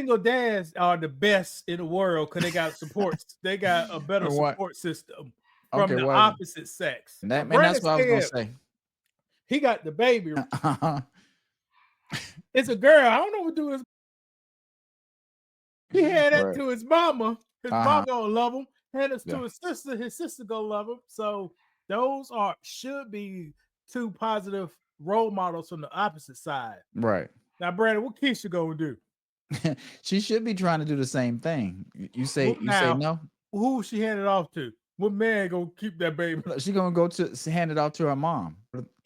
single dads are the best in the world because they got supports. They got a better What? support system from Okay, the what? opposite sex. That man, Brandon that's what I was gonna said say. he got the baby. It's a girl. I don't know what to do with. He had that Right. to his mama. His Uh-huh. mama gonna love him. Had it Yeah. to his sister. His sister gonna love him. So those should be two positive role models from the opposite side. Right. Now, Brandon, what Keisha gonna do? She should be trying to do the same thing. You say Now, no? who she handed off to? What man gonna keep that baby? She gonna go to hand it off to her mom.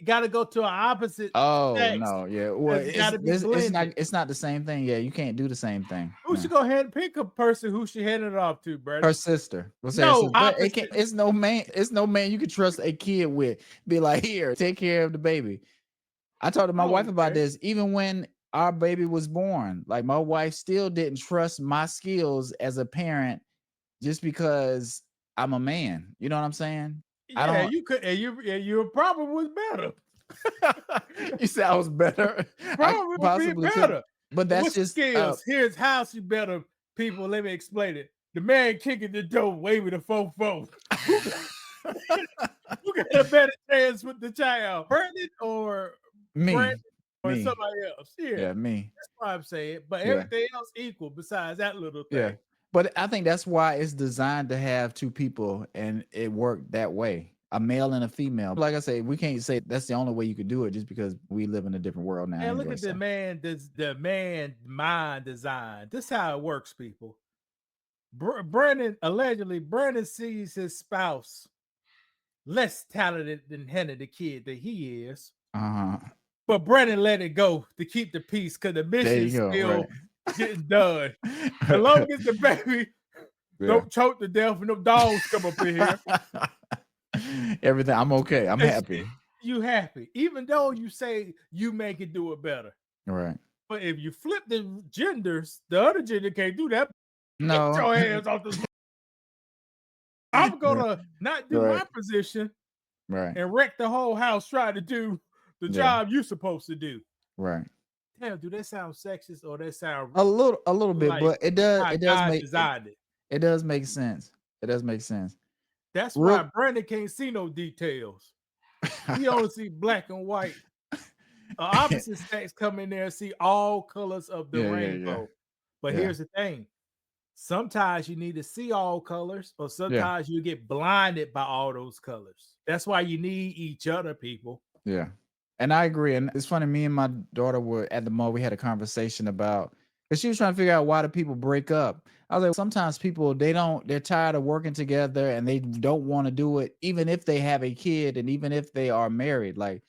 Got to go to an opposite Oh sex. no, yeah. Well, It's got to be blended. it's not the same thing. Yeah, you can't do the same thing. Who she gonna pick a person who she handed it off to, Brandon? Her sister. We'll say her No, sister. But it can't, opposite. it's no man, you can trust a kid with. Be like, here, take care of the baby. I talked to my wife about Okay. this. Even when our baby was born, like my wife still didn't trust my skills as a parent just because I'm a man. You know what I'm saying? I Yeah, don't. you could, and your problem was better. You said I was better. I Probably would be possibly could, better. but that's What's the just skills? Here's how she better. People, let me explain it. The man kicking the door, waving the fofo. Who got a better chance with the child, Brandon or Brandon me, or me. somebody else? Yeah, Yeah, me. that's why I'm saying. But Yeah, everything else equal besides that little yeah. thing. But I think that's why it's designed to have two people, and it worked that way. A male and a female. Like I say, we can't say that's the only way you could do it just because we live in a different world now And look anyway. at the So man, the man mind design. This is how it works, people. Brandon sees his spouse less talented than Hannah, the kid that he is. uh-huh. But Brandon let it go to keep the peace because the There you mission's go. still Right. getting done. As long as the baby Yeah. don't choke to death and no dogs come up in here, Everything. I'm okay. I'm happy. you happy. Even though you say you make it do it better. Right. But if you flip the genders, the other gender can't do that. Get No. your hands off this. I'm gonna not do Right. my position Right. and wreck the whole house trying to do the Yeah. job you're supposed to do. Right. Damn, do that sound sexist or that sound A little bit, like but how it does God make it, designed it? it does make sense. It does make sense. That's why Real Brandon can't see no details. He only see black and white. Opposite sex come in there and see all colors of the yeah. rainbow. But Yeah. here's the thing. Sometimes you need to see all colors, or Yeah. sometimes you get blinded by all those colors. That's why you need each other, people. Yeah. And I agree. And it's funny, me and my daughter were at the mall. We had a conversation about, because she was trying to figure out why do people break up. I was like, sometimes people they're tired of working together and they don't want to do it, even if they have a kid and even if they are married. Like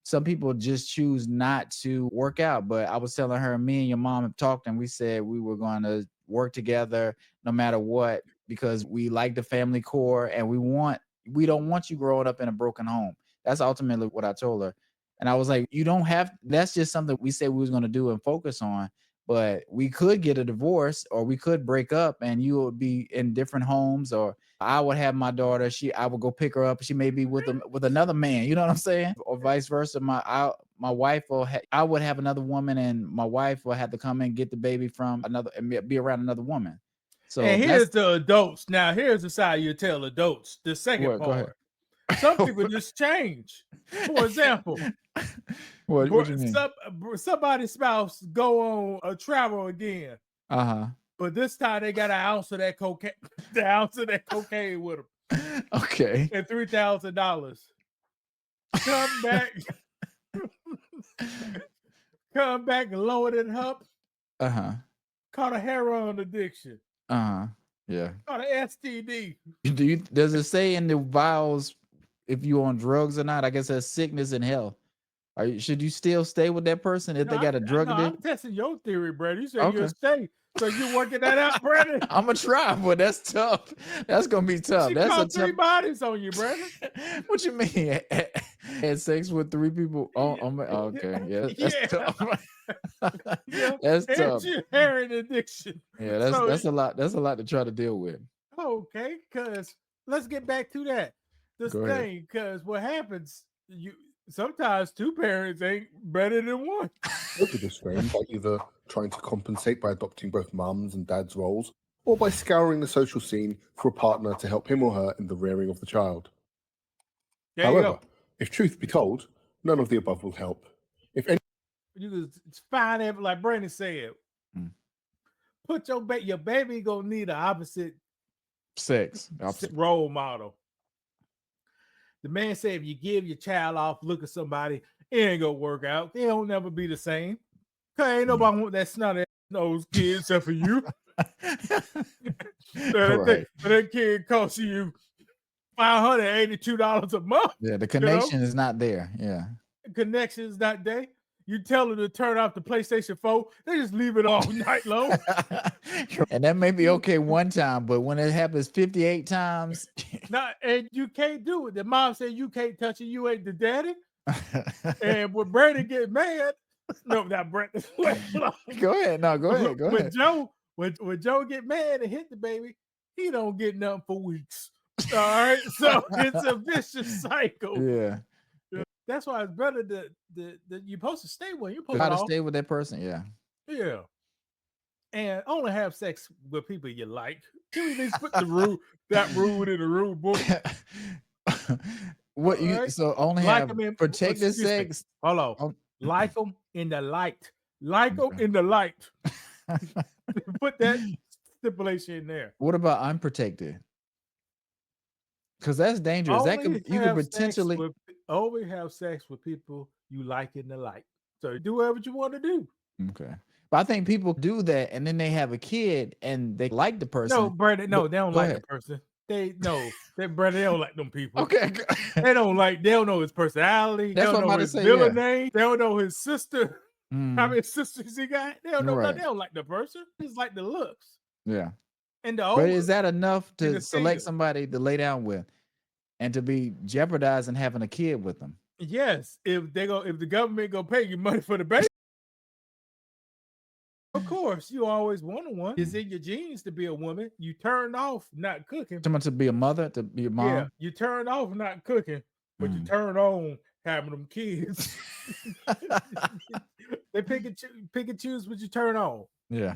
some people just choose not to work out. But I was telling her, me and your mom have talked and we said we were going to work together no matter what, because we like the family core and we don't want you growing up in a broken home. That's ultimately what I told her. And I was like, you don't have, that's just something we said we was going to do and focus on. But we could get a divorce or we could break up and you would be in different homes, or I would have my daughter, I would go pick her up. She may be with another man, you know what I'm saying? Or vice versa. My wife I would have another woman and my wife will have to come and get the baby from another and be around another woman. So And that's here's the adults. Now, here's the side you tell adults. The second what, go ahead. part. Some people just change. For example, What you mean? somebody's spouse go on a travel again, Uh-huh. but this time they got an ounce of that cocaine, the ounce of that cocaine with them, Okay. and $3,000. Come back, come back lower than her. Uh-huh. Caught a heroin addiction. Uh-huh. Yeah. Caught an STD. Does it say in the vials if you're on drugs or not? I guess that's sickness and health. Should you still stay with that person if they got a drug I'm addiction? testing your theory, Brandon. You said you'll Okay. stay. So you working that out, Brandon? I'm gonna try, but that's tough. That's gonna be tough. She That's a caught tough. 3 bodies on you, Brandon. What you mean? Had sex with 3 people? Okay, yeah, that's Yeah. tough. Yeah. That's And tough. you heroin addiction. Yeah, So that's a lot. That's a lot to try to deal with. okay, because let's get back to that. This Go ahead. thing, because what happens, Sometimes two parents ain't better than one. Both are disowned by either trying to compensate by adopting both mums and dad's roles, or by scouring the social scene for a partner to help him or her in the rearing of the child. There you However, go. if truth be told, none of the above will help. If any You can find it like Brandon said. Mm. Put your baby gonna need an opposite Sex. Opposite. role model. The man said if you give your child off, look at somebody, it ain't gonna work out. They don't never be the same. Cause ain't nobody want that snotty nose kid except for you. Right. That kid costs you $582 a month. Yeah, the connection is not there. Yeah. Connection is not there. You tell them to turn off the PlayStation 4, they just leave it all night long. And that may be okay one time, but when it happens 58 times, And you can't do it. The mom said you can't touch it, you ain't the daddy. And when Brandon get mad, no, not Brandon. go ahead. No, go ahead. Go ahead. When Joe get mad and hit the baby, he don't get nothing for weeks. All right, so it's a vicious cycle. Yeah. That's why it's better that you're supposed to stay with. You're supposed Try to stay with that person. Yeah. Yeah. And only have sex with people you like. Can we at least put that rule in the rule book? What you Right? so only Like have them in protected excuse me. sex? Hold on. Like them in the light. Like them in the light. Put that stipulation in there. What about unprotected? Because that's dangerous. That Only could you could potentially only have sex with people you like in the light. So do whatever you want to do. okay. But I think people do that and then they have a kid and they like the person. No, Brandon, no, they don't Go like ahead. the person. Brandon, they don't like them people. Okay. They don't know his personality. That's they don't what I'm know about to his say, villain yeah. name. They don't know his sister. How Mm, many sisters he got? They don't know. right. They don't like the person. It's like the looks Yeah. and the But old. is that enough and to the select feel. somebody to lay down with and to be jeopardizing having a kid with them? Yes, if the government gonna pay you money for the baby, of course you always want one. It's in your genes to be a woman. You turn off not cooking. Someone to be a mother, to be a mom. Yeah, you turn off not cooking, but you turn on having them kids. They pick and choose what you turn on. Yeah.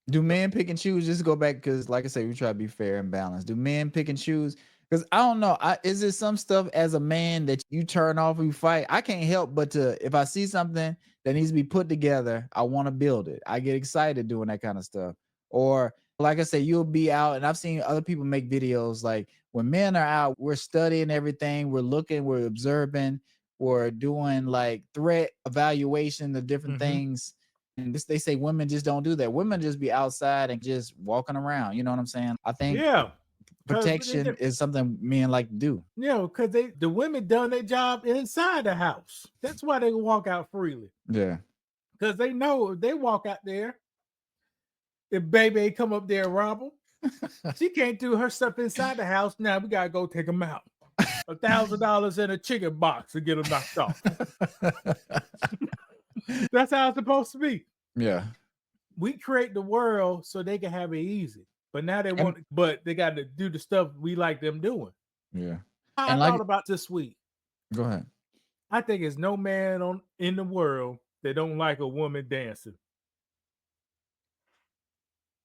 Do men pick and choose? Just go back because, like I say, we try to be fair and balanced. Do men pick and choose? Because I don't know. Is there some stuff as a man that you turn off or you fight? I can't help but if I see something that needs to be put together, I want to build it. I get excited doing that kind of stuff. Or like I say, you'll be out, and I've seen other people make videos like when men are out, we're studying everything, we're looking, we're observing, we're doing like threat evaluation of different things. And they say women just don't do that. Women just be outside and just walking around. You know what I'm saying? I think protection is something men like to do. Yeah, because the women done their job inside the house. That's why they can walk out freely. Yeah. Because they know if they walk out there, if baby come up there and rob them, she can't do her stuff inside the house. Now we gotta go take them out. $1,000 in a chicken box to get them knocked off. That's how it's supposed to be. Yeah. We create the world so they can have it easy. But now they but they got to do the stuff we like them doing. Yeah. I thought about this week. Go ahead. I think there's no man in the world that don't like a woman dancing.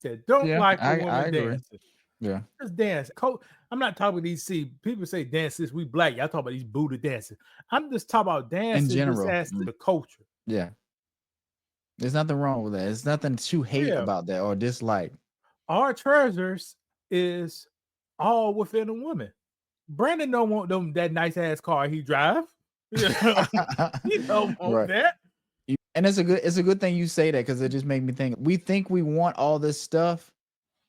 That don't like a woman dancing. Yeah. Just dance. I'm not talking these people say dances, we black. Y'all talking about these booty dancing. I'm just talking about dancing in general. as the culture. Yeah. There's nothing wrong with that. There's nothing to hate about that or dislike. Our treasures is all within a woman. Brandon don't want that nice ass car he drive. He don't want that. And it's a good thing you say that because it just made me think. We think we want all this stuff,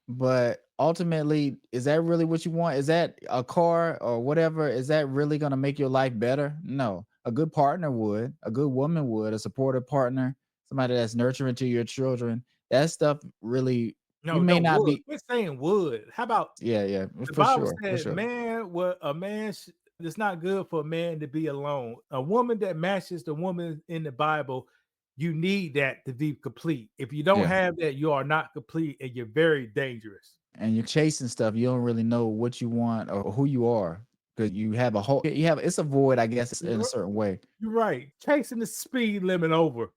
but ultimately, is that really what you want? Is that a car or whatever? Is that really going to make your life better? No. A good partner would. A good woman would. A supportive partner, somebody that's nurturing to your children. That stuff really. No, you may not would. be. We're saying would. How about? Yeah. The Bible said, a man. It's not good for a man to be alone. A woman that matches the woman in the Bible, you need that to be complete. If you don't have that, you are not complete, and you're very dangerous. And you're chasing stuff. You don't really know what you want or who you are because you have it's a void, I guess, in a certain way. You're right. Chasing the speed limit over.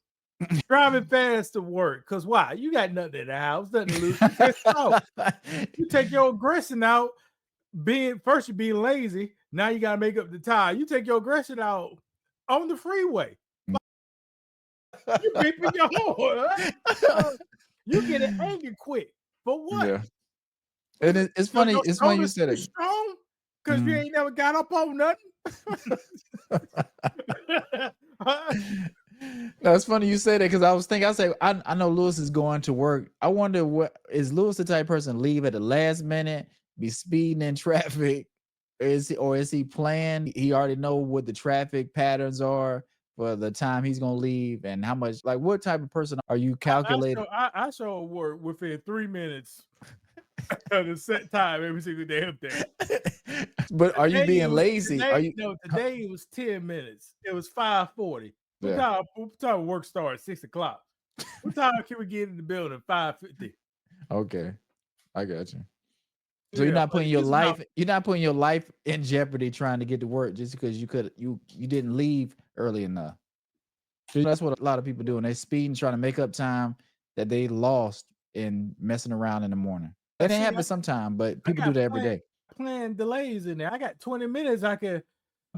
Driving fast to work. Because why? You got nothing in the house, nothing to lose. You pissed off. You take your aggression out. First you being lazy. Now you gotta make up the time. You take your aggression out on the freeway. You beeping your horn. Right? You get angry quick. For what? Yeah. And it's funny. It's funny you said it. Strong because you ain't never got up on nothing. No, it's funny you say that because I was thinking. I know Lewis is going to work. I wonder, what is Lewis the type of person leave at the last minute, be speeding in traffic, or is he planned? He already know what the traffic patterns are for the time he's gonna leave and how much. Like, what type of person are you calculating? I show work within 3 minutes of the set time every single damn day. But are you being lazy? Today it was 10 minutes. It was 5:40. What time work starts? 6 o'clock. What time can we get in the building? 5:50. Okay, I got you. So you're not putting your life in jeopardy trying to get to work just because you didn't leave early enough. That's what a lot of people do, and they speed and trying to make up time that they lost in messing around in the morning. It happens sometimes, but people do that every day. Plan delays in there. I got 20 minutes. I can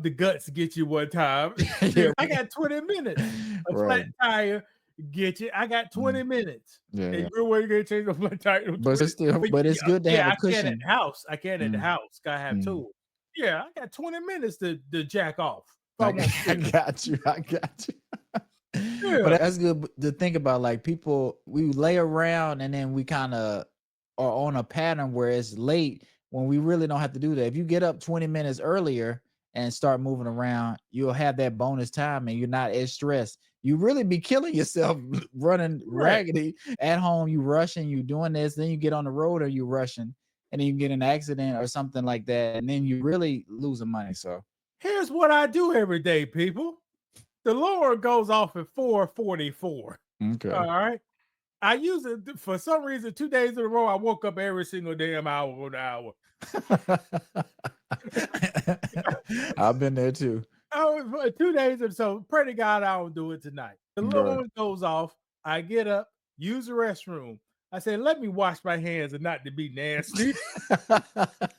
the guts get you one time. I got 20 minutes. A flat tire get you. I got 20 minutes. Yeah. And you're going to change the flat tire. But it's good to have a cushion. I can at the house. I can at the house. Gotta have tools. Yeah, I got 20 minutes to jack off. I got you. Yeah. But that's good to think about. Like, people, we lay around and then we kind of are on a pattern where it's late when we really don't have to do that. If you get up 20 minutes earlier and start moving around, you'll have that bonus time and you're not as stressed. You really be killing yourself running raggedy at home. You rushing, you doing this, then you get on the road or you rushing and then you get in an accident or something like that. And then you really losing money. So here's what I do every day, people. The Lord goes off at 4:44. Okay. All right. I use it for some reason. 2 days in a row, I woke up every single damn hour on the hour. I've been there too. Oh, 2 days, and so pray to God I don't do it tonight. The Lord goes off. I get up, use the restroom. I say, let me wash my hands and not to be nasty.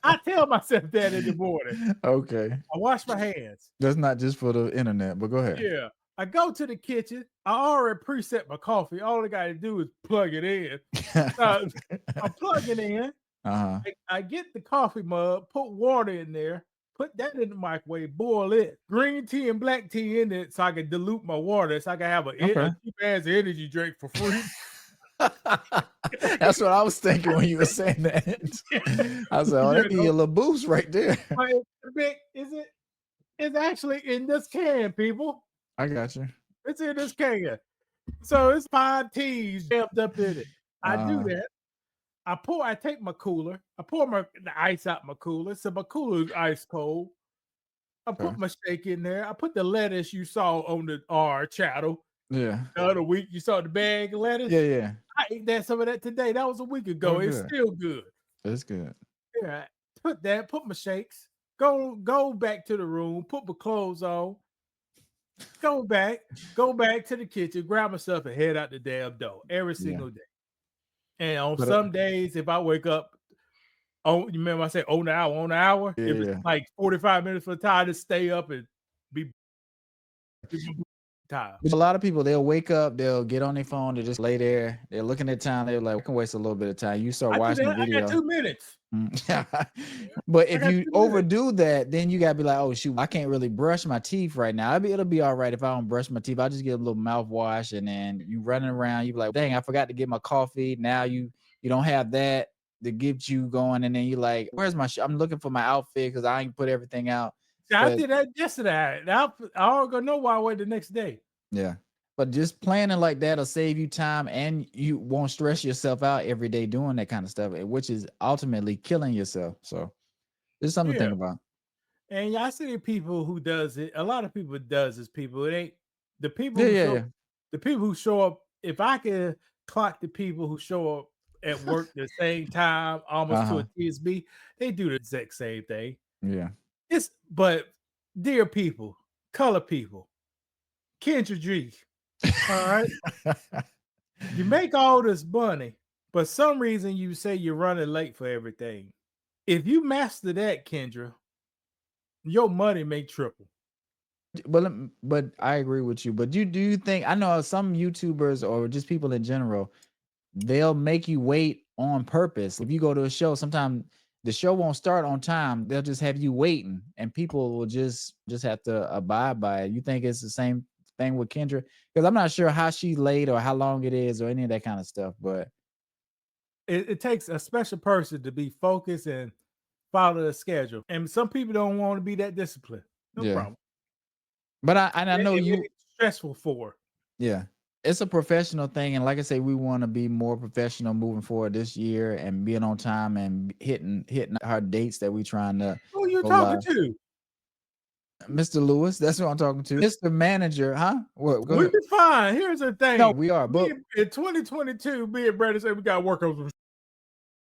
I tell myself that in the morning. Okay. I wash my hands. That's not just for the internet, but go ahead. Yeah. I go to the kitchen. I already preset my coffee. All I got to do is plug it in. I plug it in. I get the coffee mug, put water in there, put that in the microwave, boil it. Green tea and black tea in it so I can dilute my water so I can have a cheap-ass energy drink for free. That's what I was thinking when you were saying that. I was like, oh, that give you a little boost right there. It's actually in this can, people. I got you. It's in this can. So it's 5 teas jammed up in it. I do that. I take my cooler. I pour the ice out my cooler. So my cooler is ice cold. I put my shake in there. I put the lettuce you saw on the R channel. Yeah. The other week you saw the bag of lettuce. Yeah. I ate some of that today. That was a week ago. It's still good. It's good. Yeah. Put my shakes. Go back to the room. Put my clothes on. Go back to the kitchen, grab myself and head out the damn door every single day. And on some days, if I wake up, you remember I said on the hour? If it's like 45 minutes for the time to stay up and be tired. A lot of people, they'll wake up, they'll get on their phone, they just lay there, they're looking at time, they're like, I can waste a little bit of time. You start watching the video. I got 2 minutes. But if you overdo that, then you gotta be like, oh shoot, I can't really brush my teeth right now. It'll be all right if I don't brush my teeth. I'll just get a little mouthwash, and then you running around, you be like, dang, I forgot to get my coffee. Now you don't have that to get you going, and then you're like, where's my I'm looking for my outfit because I ain't put everything out. I did that yesterday. I don't go know why I wait the next day. Yeah. But just planning like that will save you time, and you won't stress yourself out every day doing that kind of stuff, which is ultimately killing yourself. So there's something to think about. And I see people who does it. A lot of people does this. People, it ain't the people. The people who show up. If I can clock the people who show up at work the same time, almost to a TSB, they do the exact same thing. Yeah. But dear people, color people, Kendra G, all right, you make all this money, but some reason you say you're running late for everything. If you master that, Kendra, your money may triple. But I agree with you. But do you think, I know some YouTubers or just people in general, they'll make you wait on purpose. If you go to a show, sometimes the show won't start on time. They'll just have you waiting, and people will just have to abide by it. You think it's the same thing with Kendra? Because I'm not sure how she late or how long it is or any of that kind of stuff. But It takes a special person to be focused and follow the schedule. And some people don't want to be that disciplined. No problem. But I know you stressful for. Yeah. It's a professional thing, and like I say, we want to be more professional moving forward this year and being on time and hitting our dates that we trying to. Who you talking to? Mr. Lewis, that's what I'm talking to. Mr. Manager, huh? What? We'll be fine. Here's the thing. No, we are. But in 2022, me and Brandon said we got to work on some.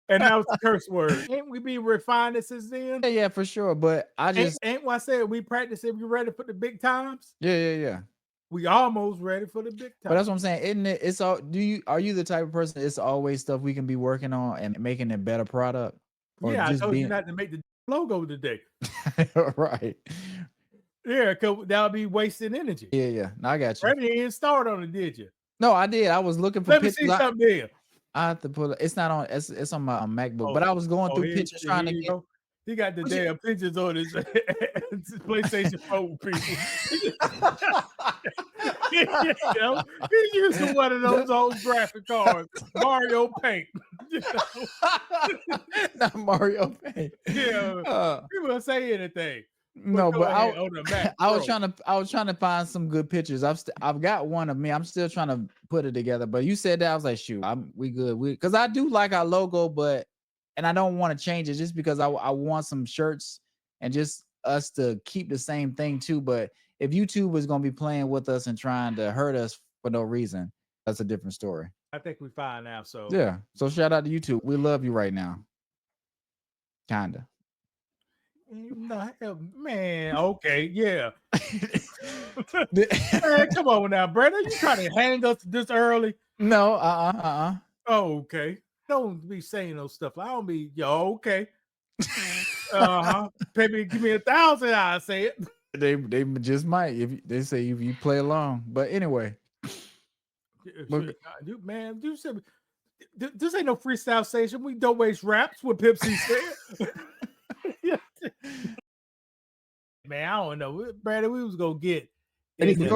And that was the curse word. Ain't we be refined since then? Yeah, for sure. But I just ain't what I said. We practice if you're ready for the big times. Yeah. We almost ready for the big times. But that's what I'm saying. Isn't it? It's all. Are you the type of person? It's always stuff we can be working on and making a better product. Or yeah, I told you not to make the logo today. Right. Yeah, because that'll be wasting energy. Yeah. No, I got you. Brandon didn't start on it, did you? No, I did. I was looking for Let pictures. Me see something there. I have to pull it. It's not on. It's on my MacBook. But I was going through pictures trying to get. He got the damn pictures on his PlayStation 4 people. He's using one of those old graphic cards, Mario Paint. Not Mario Paint. Yeah, people say anything. No, but I was trying to find some good pictures. I've got one of me. I'm still trying to put it together. But you said that, I was like, shoot, we good. Because I do like our logo, and I don't want to change it just because I want some shirts and just us to keep the same thing too. But if YouTube is gonna be playing with us and trying to hurt us for no reason, that's a different story. I think we fine now. So yeah. So shout out to YouTube. We love you right now. Kinda. No, man. Okay, yeah. Man, come on now, Brandon. You trying to hang us this early? No, Oh, okay. Don't be saying those stuff. I don't be okay. Maybe give me 1,000. I say it. They just might if they say if you play along. But anyway, man, you said this ain't no freestyle station. We don't waste raps. What Pepsi said. Man, I don't know, Brandon. We was gonna get. Go ahead.